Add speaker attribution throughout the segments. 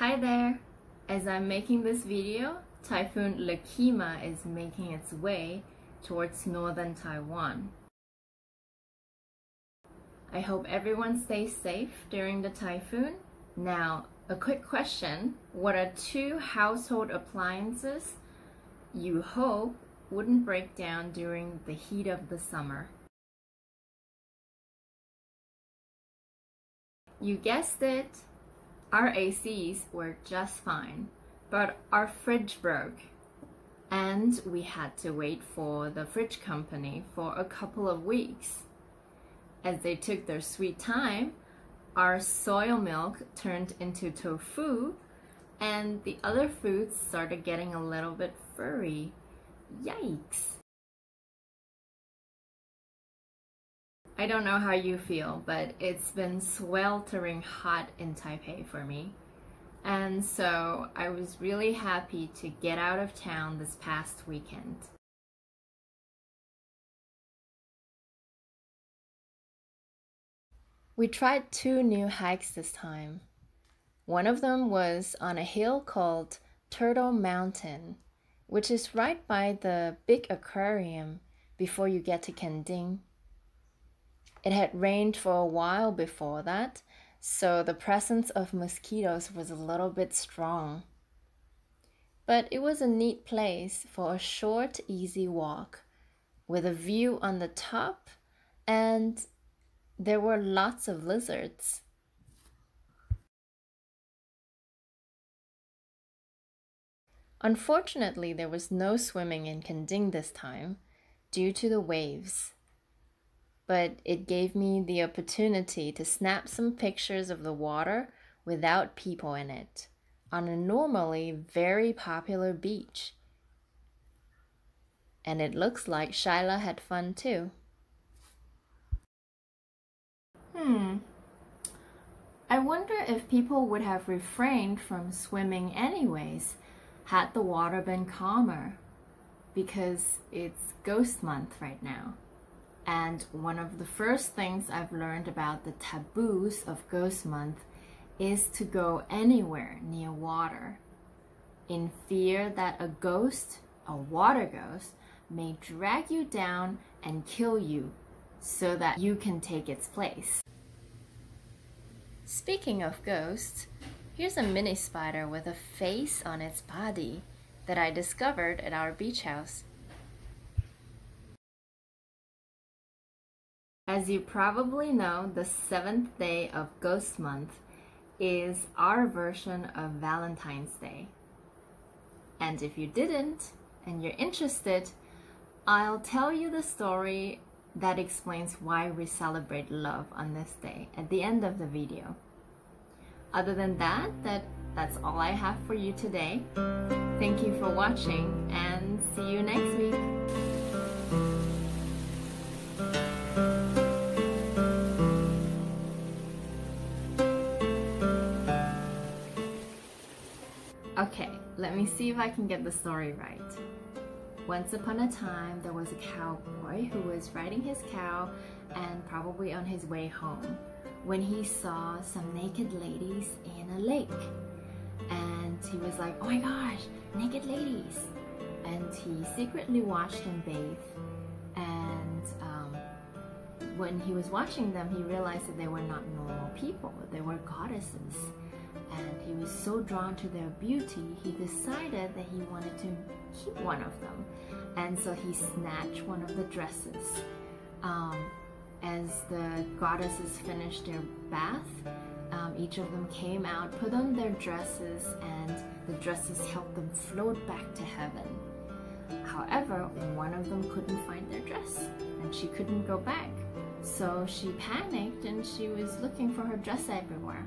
Speaker 1: Hi there! As I'm making this video, Typhoon Lekima is making its way towards northern Taiwan. I hope everyone stays safe during the typhoon. Now, a quick question. What are 2 household appliances you hope wouldn't break down during the heat of the summer? You guessed it! Our ACs were just fine, but our fridge broke. And we had to wait for the fridge company for a couple of weeks. As they took their sweet time, our soy milk turned into tofu, and the other foods started getting a little bit furry. Yikes! I don't know how you feel, but it's been sweltering hot in Taipei for me. And so I was really happy to get out of town this past weekend. We tried 2 new hikes this time. One of them was on a hill called Turtle Mountain, which is right by the big aquarium before you get to Gending. It had rained for a while before that, so the presence of mosquitoes was a little bit strong. But it was a neat place for a short, easy walk, with a view on the top, and there were lots of lizards. Unfortunately, there was no swimming in Gending this time, due to the waves. But it gave me the opportunity to snap some pictures of the water without people in it, on a normally very popular beach. And it looks like Shyla had fun too. I wonder if people would have refrained from swimming anyways, had the water been calmer, because it's ghost month right now. And one of the first things I've learned about the taboos of ghost month is to go anywhere near water, in fear that a ghost, a water ghost, may drag you down and kill you so that you can take its place. Speaking of ghosts, here's a mini spider with a face on its body that I discovered at our beach house. As you probably know, the 7th day of Ghost Month is our version of Valentine's Day. And if you didn't, and you're interested, I'll tell you the story that explains why we celebrate love on this day at the end of the video. Other than that, that's all I have for you today. Thank you for watching, and see you next week. Okay, let me see if I can get the story right. Once upon a time, there was a cowboy who was riding his cow and probably on his way home when he saw some naked ladies in a lake. And he was like, oh my gosh, naked ladies! And he secretly watched them bathe. And when he was watching them, he realized that they were not normal people, they were goddesses. And he was so drawn to their beauty, he decided that he wanted to keep one of them. And so he snatched one of the dresses. As the goddesses finished their bath, each of them came out, put on their dresses, and the dresses helped them float back to heaven. However, one of them couldn't find their dress, and she couldn't go back. So she panicked, and she was looking for her dress everywhere.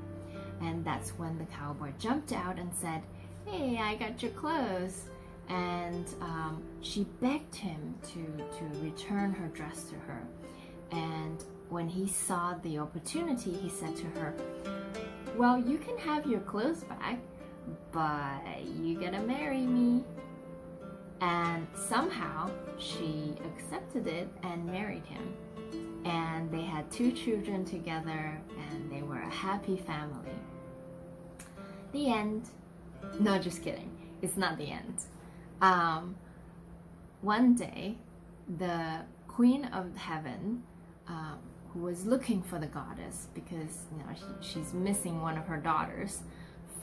Speaker 1: And that's when the cowboy jumped out and said, hey, I got your clothes. And she begged him to return her dress to her. And when he saw the opportunity, he said to her, well, you can have your clothes back, but you gotta marry me. And somehow she accepted it and married him. And they had 2 children together, and they were a happy family. The end. No, just kidding. It's not the end. One day, the Queen of Heaven, who was looking for the goddess because she's missing one of her daughters,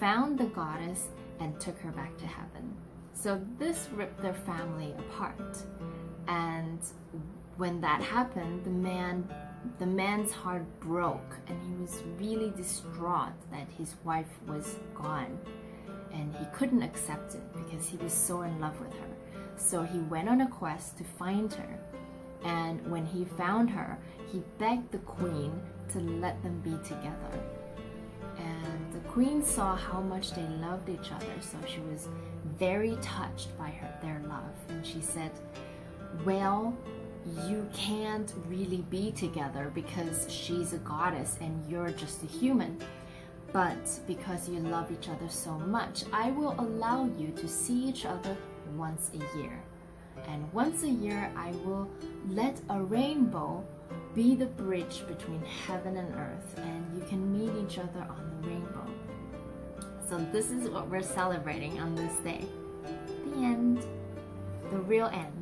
Speaker 1: found the goddess and took her back to heaven. So this ripped their family apart. And when that happened, the man's heart broke, and he was really distraught that his wife was gone. And he couldn't accept it because he was so in love with her. So he went on a quest to find her. And when he found her, he begged the queen to let them be together. And the queen saw how much they loved each other, so she was very touched by their love. And she said, well, you can't really be together because she's a goddess and you're just a human. But because you love each other so much, I will allow you to see each other once a year. And once a year, I will let a rainbow be the bridge between heaven and earth, and you can meet each other on the rainbow. So this is what we're celebrating on this day. The end. The real end.